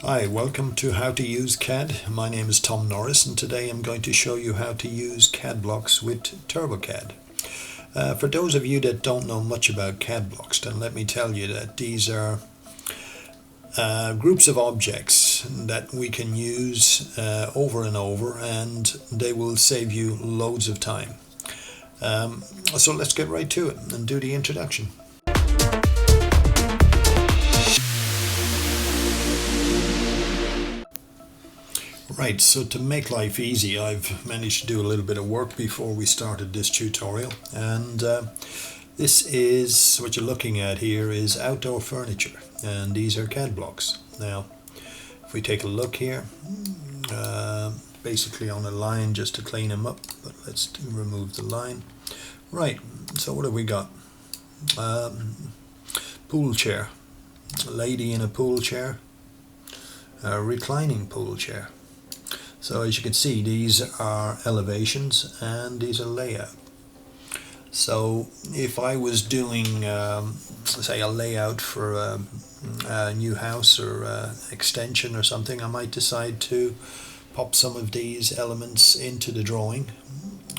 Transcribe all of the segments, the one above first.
Hi, welcome to How to Use CAD. My name is Tom Norris and today I'm going to show you how to use CAD blocks with TurboCAD. For those of you that don't know much about CAD blocks, then let me tell you that these are groups of objects that we can use over and over, and they will save you loads of time. So let's get right to it and do the introduction. Right, so to make life easy, I've managed to do a little bit of work before we started this tutorial, and this is what you're looking at here is outdoor furniture, and these are CAD blocks. Now, if we take a look here, basically on a line just to clean them up, but let's remove the line. Right, so what have we got? Pool chair, a lady in a pool chair, a reclining pool chair. So as you can see, these are elevations and these are layout. So if I was doing, say, a layout for a new house or extension or something, I might decide to pop some of these elements into the drawing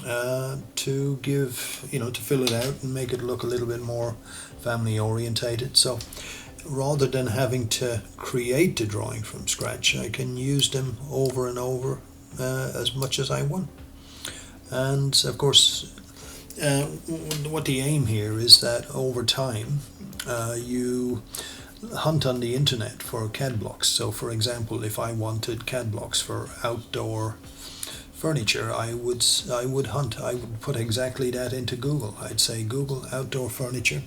to give, to fill it out and make it look a little bit more family orientated. So rather than having to create the drawing from scratch, I can use them over and over as much as I want. And of course, what the aim here is that over time you hunt on the internet for CAD blocks. So for example, if I wanted CAD blocks for outdoor furniture, I would put exactly that into Google. I'd say Google outdoor furniture.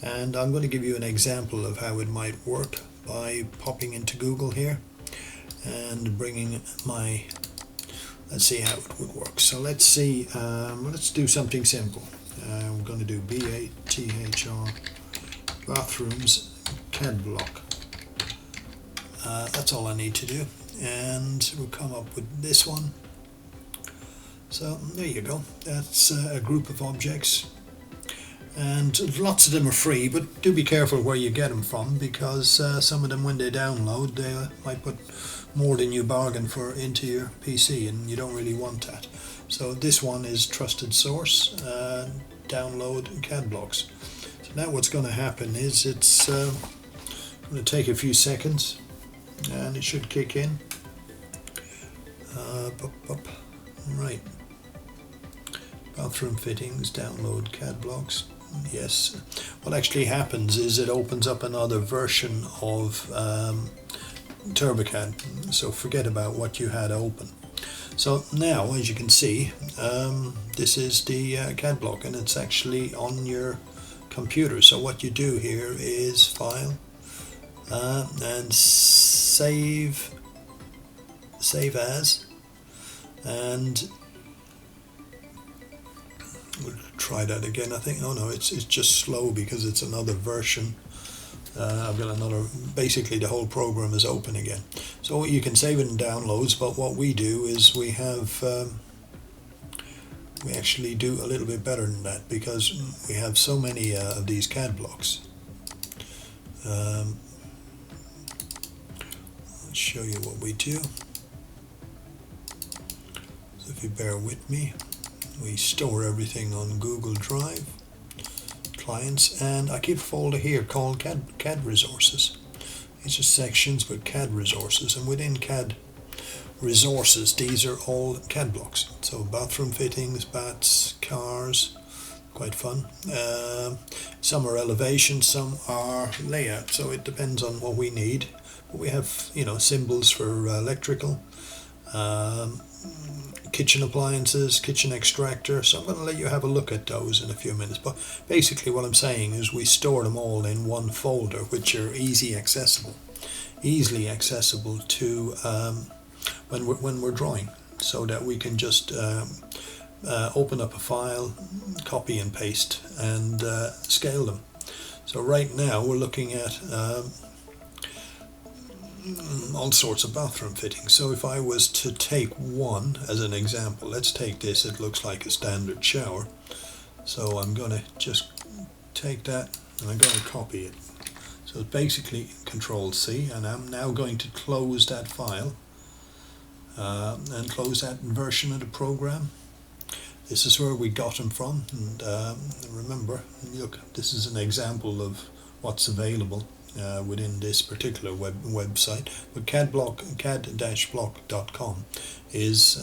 And I'm going to give you an example of how it might work by popping into Google here and bringing my, let's see how it would work. So let's see, let's do something simple. We're going to do BATHR bathrooms CAD block. That's all I need to do, and we'll come up with this one. So there you go, that's a group of objects. And lots of them are free, but do be careful where you get them from, because some of them, when they download, they might put more than you bargained for into your PC, and you don't really want that. So this one is trusted source, download CAD blocks. So now what's going to happen is it's going to take a few seconds, and it should kick in. Right. Bathroom fittings, download CAD blocks. Yes, what actually happens is it opens up another version of TurboCAD, so forget about what you had open. So now, as you can see, this is the CAD block, and it's actually on your computer. So what you do here is File and Save As, and we'll try that again. I think, oh no, it's just slow because it's another version. I've got another, basically the whole program is open again. So you can save it in downloads, but what we do is we actually do a little bit better than that, because we have so many of these CAD blocks. I'll show you what we do. So if you bear with me, we store everything on Google Drive, clients, and I keep a folder here called CAD resources. These are sections with CAD resources, and within CAD resources, these are all CAD blocks. So bathroom fittings, baths, cars, quite fun. Some are elevation, some are layout, so it depends on what we need. But we have, symbols for electrical, kitchen appliances, kitchen extractor. So I'm going to let you have a look at those in a few minutes. But basically what I'm saying is we store them all in one folder, which are easily accessible to when we're drawing, so that we can just open up a file, copy and paste, and scale them. So right now we're looking at all sorts of bathroom fittings. So if I was to take one as an example, let's take this. It looks like a standard shower. So I'm going to just take that and I'm going to copy it. So it's basically Control C, and I'm now going to close that file and close that version of the program. This is where we got them from, and remember, look, this is an example of what's available within this particular website. But cad-block.com is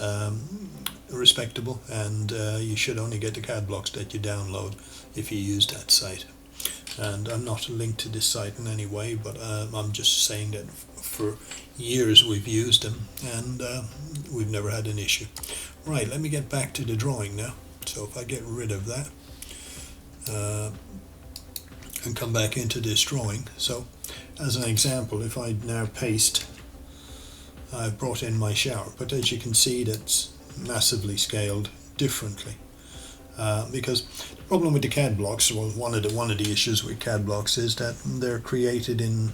respectable, and you should only get the CAD blocks that you download if you use that site. And I'm not linked to this site in any way, but I'm just saying that for years we've used them, and we've never had an issue. Right, let me get back to the drawing now. So if I get rid of that and come back into this drawing, so as an example, if I now paste, I've brought in my shower, but as you can see, that's massively scaled differently. Because the problem with the CAD blocks, well, one of the issues with CAD blocks is that they're created in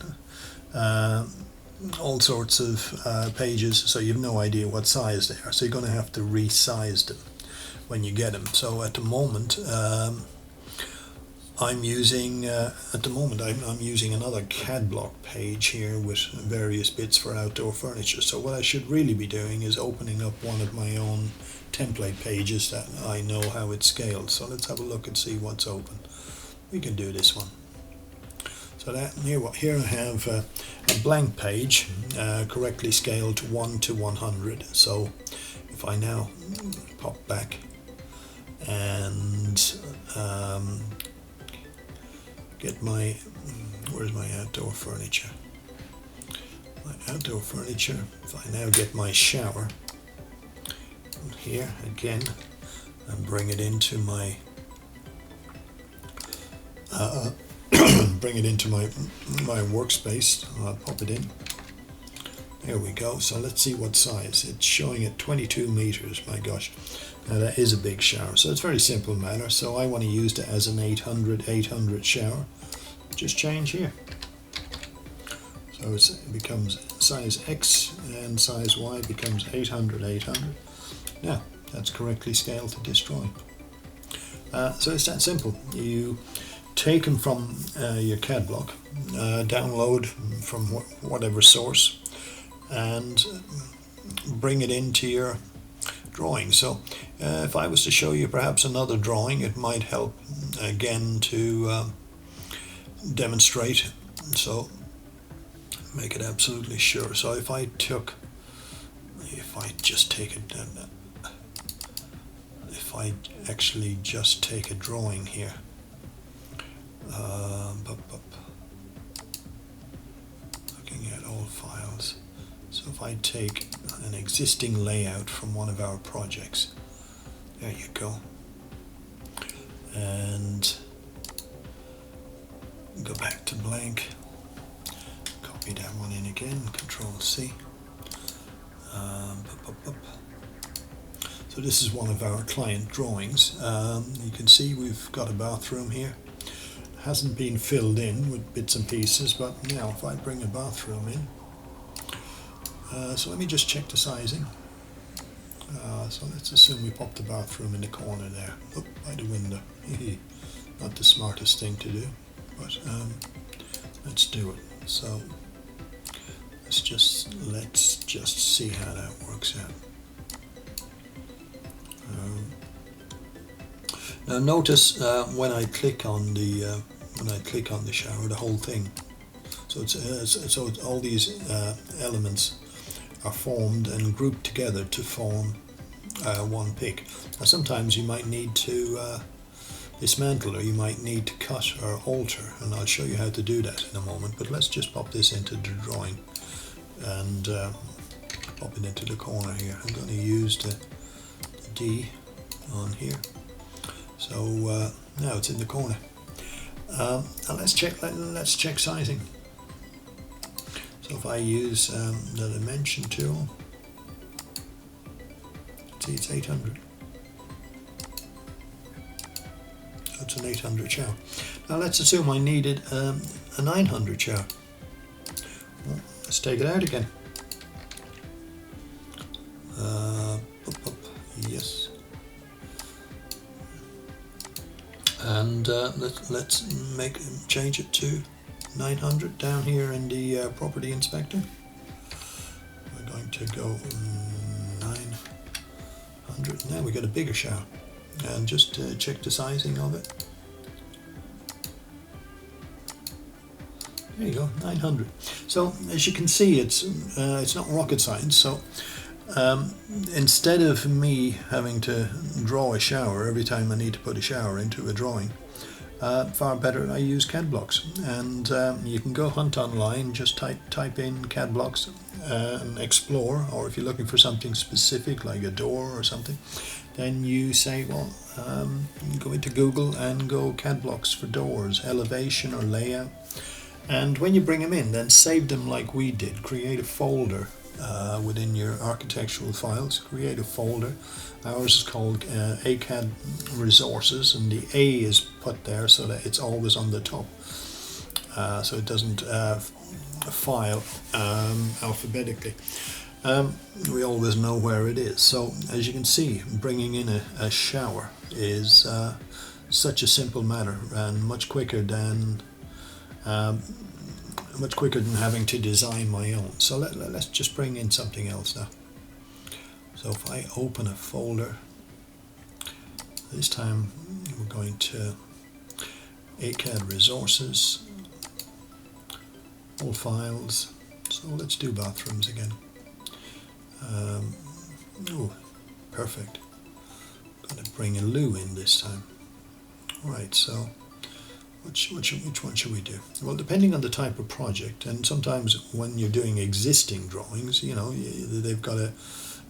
all sorts of pages, so you have no idea what size they are. So you're going to have to resize them when you get them. So at the moment, I'm using another CAD block page here with various bits for outdoor furniture. So what I should really be doing is opening up one of my own template pages that I know how it's scaled. So let's have a look and see what's open. We can do this one. So that here I have a blank page, correctly scaled 1 to 100. So if I now pop back and get my, where's my outdoor furniture? My outdoor furniture, if I now get my shower here again and bring it into my my workspace, I'll pop it in. There we go. So let's see what size. It's showing at 22 meters. My gosh, now that is a big shower. So it's a very simple matter. So I want to use it as an 800 shower. Just change here. So it becomes size X and size Y becomes 800. Now that's correctly scaled to this drawing. So it's that simple. You take them from your CAD block, download from whatever source, and bring it into your drawing. So if I was to show you perhaps another drawing, it might help again to demonstrate. So make it absolutely sure. So if I actually just take a drawing here, looking at all files. So if I take an existing layout from one of our projects, there you go, and go back to blank, copy that one in again, Control C. So this is one of our client drawings. You can see we've got a bathroom here. Hasn't been filled in with bits and pieces, but now if I bring a bathroom in, so let me just check the sizing. So let's assume we pop the bathroom in the corner there, up by the window. Not the smartest thing to do, but let's do it. So let's just see how that works out. Now notice when I click on the shower, the whole thing. So so all these elements are formed and grouped together to form one pick. Now sometimes you might need to dismantle, or you might need to cut or alter, and I'll show you how to do that in a moment. But let's just pop this into the drawing and pop it into the corner here. I'm going to use the D on here. So now it's in the corner. And let's check sizing. So if I use the dimension tool, see, it's 800. So it's an 800 shower. Now let's assume I needed a 900 shower. Well, let's take it out again. Yes. And let's change it to 900 down here in the property inspector. We're going to go 900. Now we got a bigger shower, and just check the sizing of it. There you go, 900. So as you can see, it's not rocket science. So instead of me having to draw a shower every time I need to put a shower into a drawing, far better I use CAD blocks. And you can go hunt online, just type in CAD blocks and explore. Or if you're looking for something specific like a door or something, then you say, well, you go into Google and go CAD blocks for doors, elevation or layout. And when you bring them in, then save them like we did. Create a folder within your architectural files. Create a folder. Ours is called AutoCAD Resources, and the A is put there so that it's always on the top, so it doesn't file alphabetically. We always know where it is. So as you can see, bringing in a shower is such a simple matter, and much quicker than having to design my own. So let's just bring in something else now. So if I open a folder, this time we're going to AutoCAD Resources, all files. So let's do bathrooms again. Oh, perfect. I'm going to bring a loo in this time. Right, so which one should we do? Well, depending on the type of project, and sometimes when you're doing existing drawings, you know, they've got a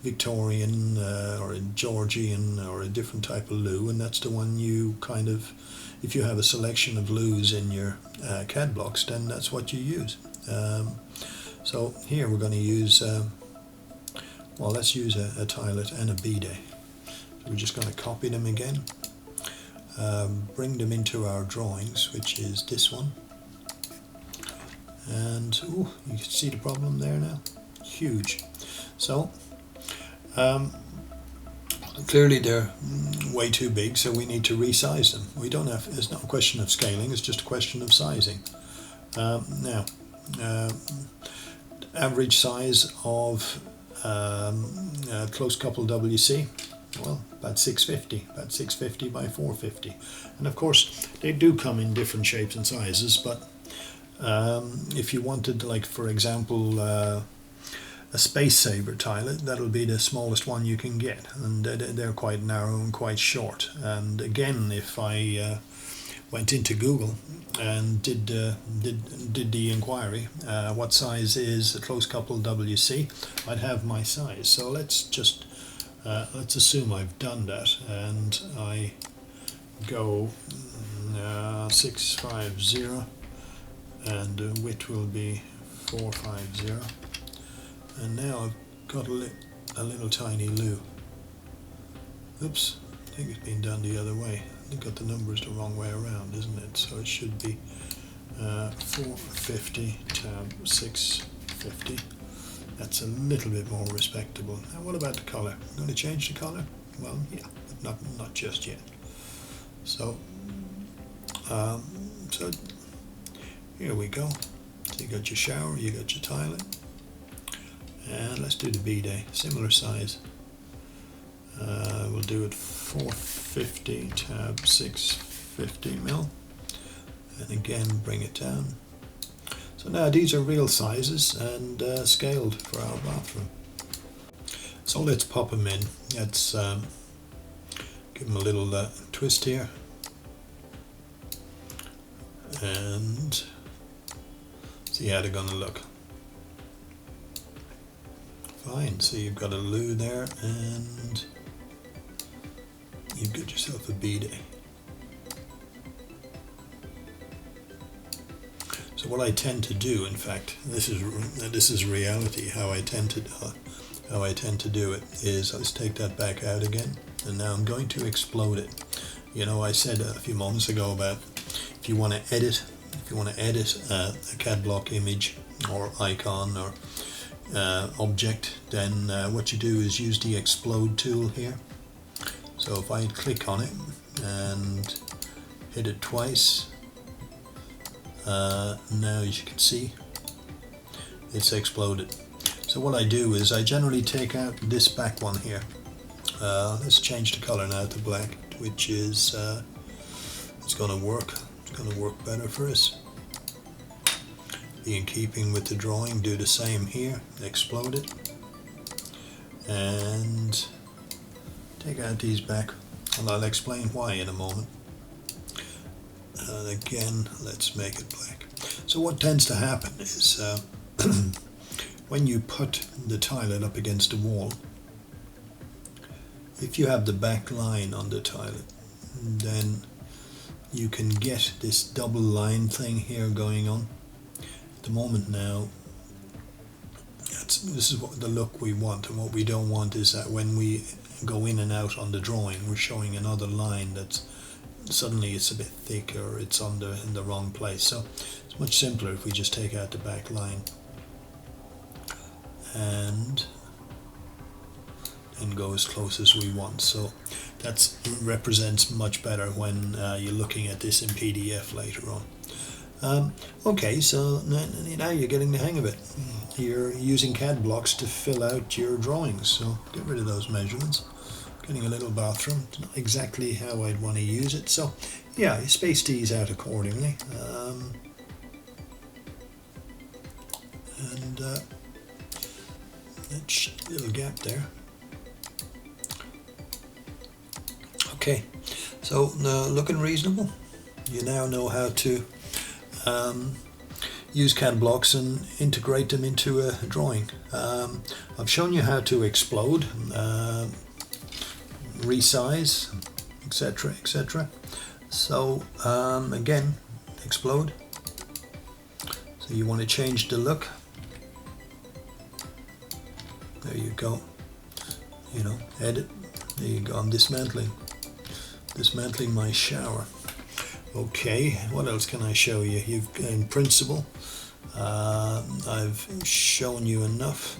Victorian or a Georgian or a different type of loo, and that's the one you kind of, if you have a selection of loos in your CAD blocks, then that's what you use. So here we're going to use, well, let's use a tilet and a bidet. So we're just going to copy them again. Bring them into our drawings, which is this one, and ooh, you can see the problem there now, huge. So clearly they're way too big, so we need to resize them. We don't have, it's not a question of scaling, it's just a question of sizing. Now average size of close couple WC, well, about 650 by 450, and of course they do come in different shapes and sizes, but if you wanted, like for example, a space saver tilet, that'll be the smallest one you can get, and they're quite narrow and quite short. And again, if I went into Google and did the inquiry, what size is a close couple WC, I'd have my size. So let's just let's assume I've done that, and I go 650, and the width will be 450, and now I've got a little tiny loo. Oops, I think it's been done the other way. I got the numbers the wrong way around, isn't it? So it should be 450 tab 650. That's a little bit more respectable. Now what about the color? I'm going to change the color? Well, yeah, but not just yet. So so here we go. So you got your shower, you got your toilet, and let's do the bidet, similar size. We'll do it 450 tab 650 mil, and again bring it down. So now these are real sizes and scaled for our bathroom. So let's pop them in. Let's give them a little twist here, and see how they're going to look. Fine, so you've got a loo there, and you've got yourself a bidet. So what I tend to do, in fact, this is reality. How I tend to do it is, let's take that back out again, and now I'm going to explode it. You know, I said a few moments ago about if you want to edit a CAD block image or icon or object, then what you do is use the explode tool here. So if I click on it and hit it twice, Now as you can see, it's exploded. So what I do is I generally take out this back one here. Let's change the color now to black, which is it's going to work. It's going to work better for us. Be in keeping with the drawing. Do the same here. Explode it, and take out these back, and I'll explain why in a moment. And again, let's make it black. So what tends to happen is when you put the tilet up against the wall, if you have the back line on the tilet, then you can get this double line thing here going on. At the moment now, this is what the look we want, and what we don't want is that when we go in and out on the drawing, we're showing another line that's suddenly it's a bit thick, or it's in the wrong place. So it's much simpler if we just take out the back line and go as close as we want. So that represents much better when you're looking at this in PDF later on. Okay, so now you're getting the hang of it. You're using CAD blocks to fill out your drawings, so get rid of those measurements. Getting a little bathroom, it's not exactly how I'd want to use it, so yeah, you space these out accordingly. And that little gap there. Okay, so looking reasonable. You now know how to use CAD blocks and integrate them into a drawing. I've shown you how to explode, resize, etc., etc. So again, explode. So you want to change the look. There you go. You know, edit. There you go. I'm dismantling my shower. Okay, what else can I show you? In principle, I've shown you enough.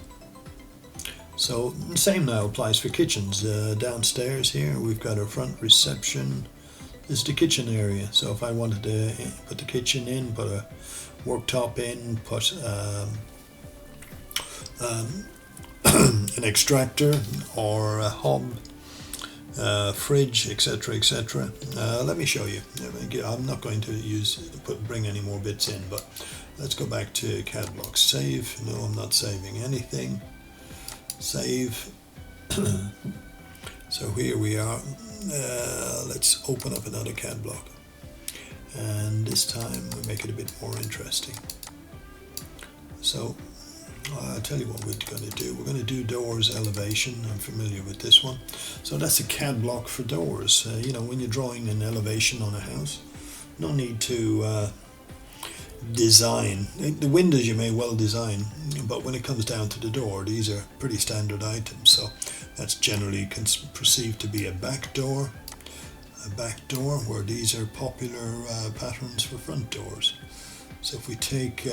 So the same now applies for kitchens. Downstairs here we've got our front reception. This is the kitchen area. So if I wanted to put the kitchen in, put a worktop in, put an extractor or a hob, fridge, etc., etc. Let me show you. I'm not going to bring any more bits in, but let's go back to CAD blocks. Save. No, I'm not saving anything. Save. So here we are. Let's open up another CAD block, and this time we make it a bit more interesting. So I'll tell you what we're going to do. We're going to do doors elevation. I'm familiar with this one. So that's a CAD block for doors. You know, when you're drawing an elevation on a house, no need to design. The windows you may well design, but when it comes down to the door, these are pretty standard items. So that's generally perceived to be a back door, where these are popular patterns for front doors. So if we take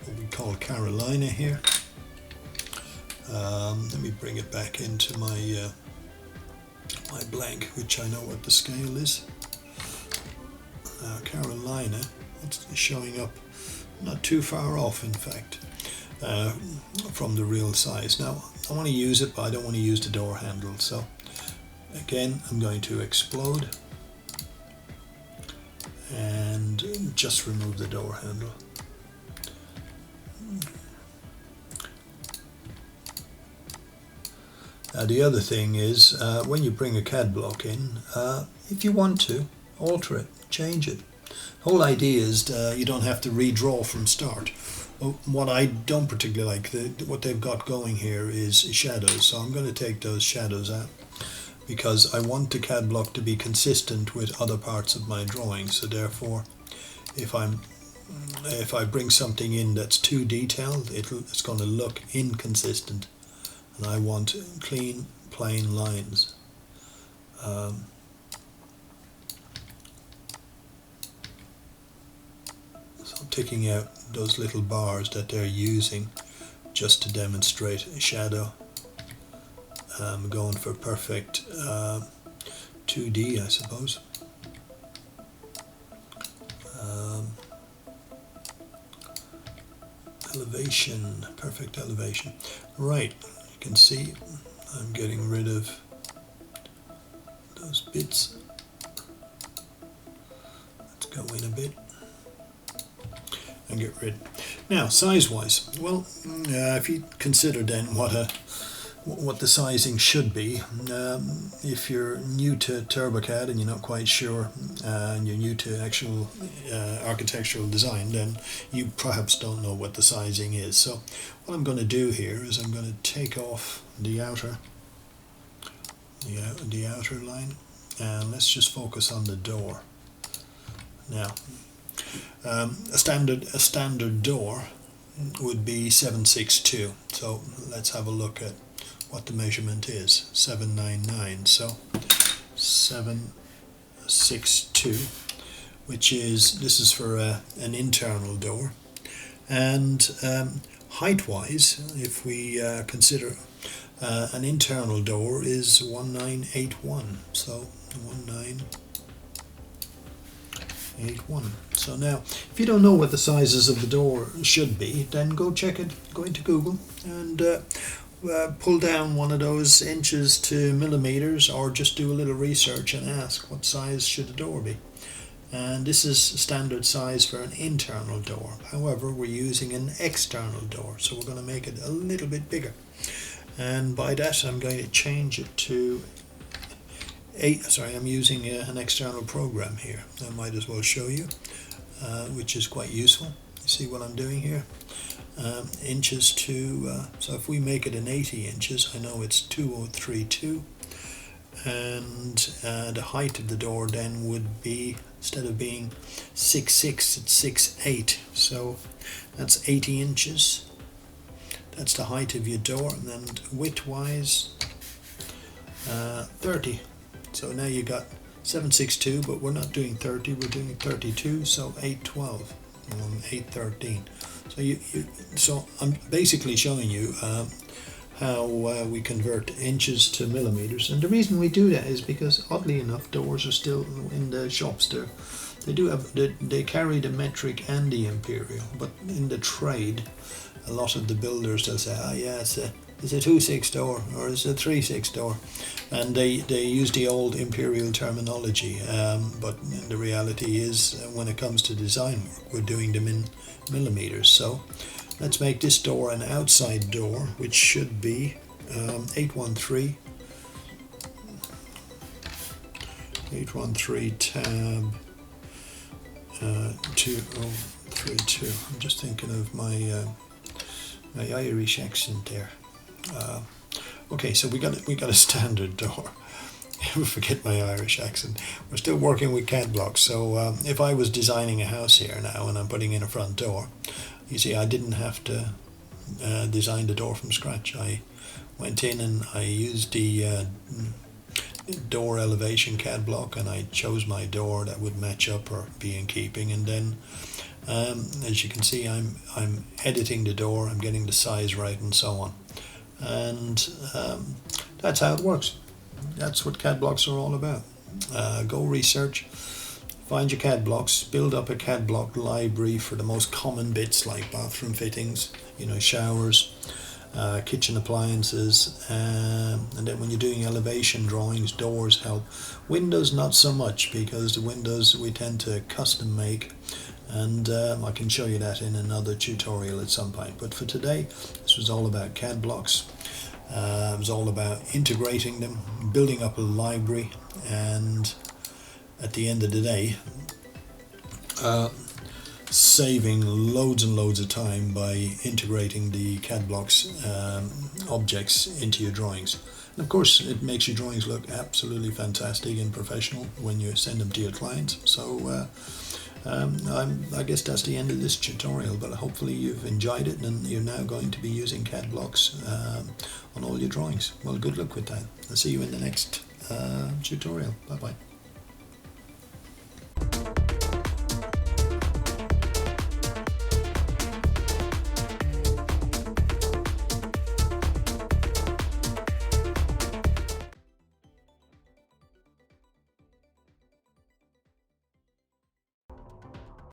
what we call Carolina here. Let me bring it back into my my blank, which I know what the scale is. Carolina, it's showing up not too far off, in fact, from the real size. Now I want to use it, but I don't want to use the door handle. So again, I'm going to explode and just remove the door handle. The other thing is, when you bring a CAD block in, if you want to, alter it, change it. The whole idea is you don't have to redraw from start. What I don't particularly like, what they've got going here is shadows, so I'm going to take those shadows out, because I want the CAD block to be consistent with other parts of my drawing. So therefore, if I bring something in that's too detailed, it's going to look inconsistent. And I want clean, plain lines. So I'm taking out those little bars that they're using just to demonstrate a shadow. I'm going for perfect 2D, I suppose. Elevation, perfect elevation. Right, you can see I'm getting rid of those bits. Let's go in a bit and get rid. Now, size-wise, well, if you consider then what the sizing should be, if you're new to TurboCAD and you're not quite sure, and you're new to actual architectural design, then you perhaps don't know what the sizing is. So what I'm going to do here is I'm going to take off the outer line, and let's just focus on the door. Now, a standard door would be 762. So let's have a look at what the measurement is. 799. So 762, which this is for an internal door, and height-wise, if we consider an internal door is 1981. So 1981. So now, if you don't know what the sizes of the door should be, then go check it. Go into Google and pull down one of those inches to millimeters, or just do a little research and ask what size should the door be. And this is standard size for an internal door. However, we're using an external door, so we're going to make it a little bit bigger. And by that, I'm going to change it to I'm using an external program here. I might as well show you, which is quite useful. You see what I'm doing here? Inches to, so if we make it an 80 inches, I know it's 2032, and the height of the door then would be, instead of being 6'6", it's 6'8", so that's 80 inches. That's the height of your door, and then width-wise, 30. So now you got 762, but we're not doing 30, we're doing 32, so 812, 813. So I'm basically showing you how we convert inches to millimeters, and the reason we do that is because, oddly enough, doors are still in the shops there. They carry the metric and the imperial, but in the trade, a lot of the builders, they'll say, oh yeah, it's a 2/6 door, or it's a 3/6 door, and they use the old imperial terminology, but the reality is, when it comes to design work, we're doing them in millimeters. So let's make this door an outside door, which should be 813 tab 2032. I'm just thinking of my Irish accent there. Okay, so we got a standard door. Forget my Irish accent. We're still working with CAD blocks. So if I was designing a house here now and I'm putting in a front door, you see, I didn't have to design the door from scratch. I went in and I used the door elevation CAD block, and I chose my door that would match up or be in keeping, and then as you can see, I'm editing the door, I'm getting the size right, and so on. And that's how it works. That's what CAD blocks are all about. Go research, find your CAD blocks, build up a CAD block library for the most common bits like bathroom fittings, showers, kitchen appliances, and then when you're doing elevation drawings, doors help. Windows not so much, because the windows we tend to custom make, and I can show you that in another tutorial at some point. But for today, this was all about CAD blocks. It was all about integrating them, building up a library, and at the end of the day, saving loads and loads of time by integrating the CAD blocks objects into your drawings. And of course, it makes your drawings look absolutely fantastic and professional when you send them to your clients. So I guess that's the end of this tutorial, but hopefully you've enjoyed it and you're now going to be using CAD blocks on all your drawings. Well, good luck with that. I'll see you in the next tutorial. Bye bye.